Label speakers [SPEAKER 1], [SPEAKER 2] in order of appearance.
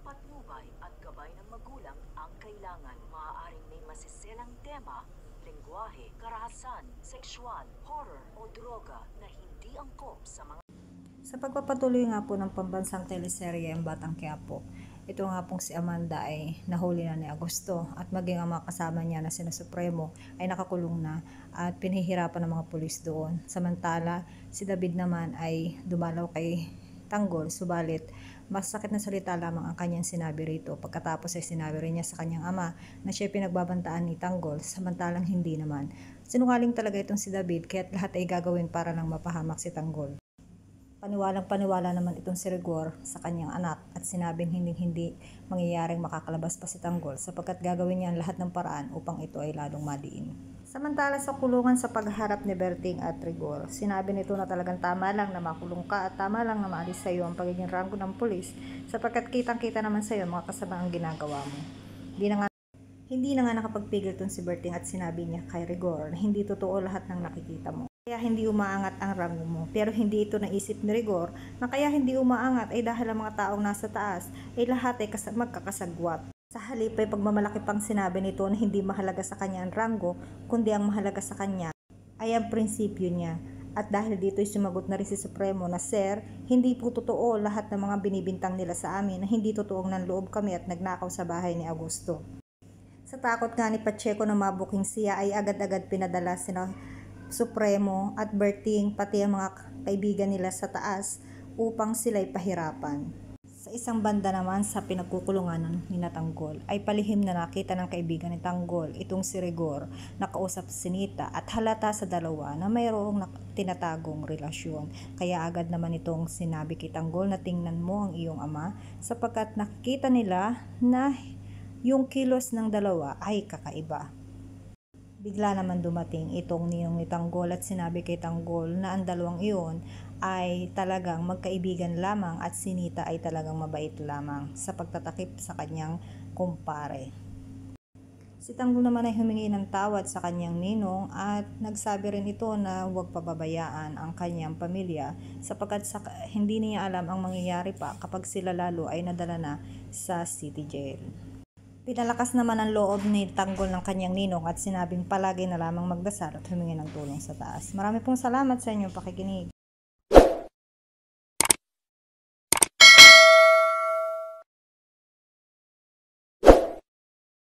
[SPEAKER 1] patnubay at gabay ng magulang ang kailangan. Maaaring may masiselang tema, lengguwahe, karahasan, sexual, horror o droga na hindi angkop sa mga.
[SPEAKER 2] Sa pagpapatuloy nga po ng pambansang teleserye ang Batang Quiapo, ito nga pong si Amanda ay nahuli na ni Agosto at maging ang mga kasama niya na sina Supremo ay nakakulong na at pinahihirapan ng mga pulis doon. Samantala, si David naman ay dumalaw kay Tanggol, subalit masakit na salita lamang ang kanyang sinabi rito. Pagkatapos ay sinabi rin niya sa kanyang ama na siya pinagbabantaan ni Tanggol, samantalang hindi naman. Sinungaling talaga itong si David kaya't lahat ay gagawin para lang mapahamak si Tanggol. Paniwalang-paniwala naman itong si Rigor sa kanyang anak at sinabing hindi mangyayaring makakalabas pa si Tanggol sapagkat gagawin niya ang lahat ng paraan upang ito ay lalong madiin. Samantala sa kulungan sa pagharap ni Berting at Rigor, sinabi nito na talagang tama lang na makulong ka at tama lang na maalis sa iyo ang pagiging ranggo ng pulis sapagkat kitang-kita naman sa iyo mga kasama ang ginagawa mo. Hindi na nga nakapagpigil itong si Berting at sinabi niya kay Rigor na hindi totoo lahat ng nakikita mo. Kaya hindi umaangat ang rango mo. Pero hindi ito naisip ni Rigor na kaya hindi umaangat ay dahil ang mga taong nasa taas ay lahat ay magkakasagwat. Sa halip ay pagmamalaki pang sinabi nito na hindi mahalaga sa kanya ang rango, kundi ang mahalaga sa kanya ay ang prinsipyo niya. At dahil dito ay sumagot na rin si Supremo na, Sir, hindi po totoo lahat ng mga binibintang nila sa amin na hindi totoong nanloob kami at nagnakaw sa bahay ni Augusto. Sa takot nga ni Pacheco na mabuking siya ay agad-agad pinadala sina Supremo at Berting pati ang mga kaibigan nila sa taas upang sila'y pahirapan. Sa isang banda naman sa pinagkukulungan ni Tanggol ay palihim na nakita ng kaibigan ni Tanggol itong si Rigor na kausap si Nita at halata sa dalawa na mayroong tinatagong relasyon. Kaya agad naman itong sinabi kay Tanggol na tingnan mo ang iyong ama sapagkat nakikita nila na yung kilos ng dalawa ay kakaiba. Bigla naman dumating itong ninong ni Tanggol at sinabi kay Tanggol na ang dalawang iyon ay talagang magkaibigan lamang at si Nita ay talagang mabait lamang sa pagtatakip sa kanyang kumpare. Si Tanggol naman ay humingi ng tawad sa kanyang ninong at nagsabi rin ito na huwag pababayaan ang kanyang pamilya sapagkat hindi niya alam ang mangyayari pa kapag sila lalo ay nadala na sa city jail. Pinalakas naman ang loob ni Tanggol ng kanyang ninong at sinabing palagi na lamang magdasal at humingi ng tulong sa taas. Marami pong salamat sa inyong pakikinig.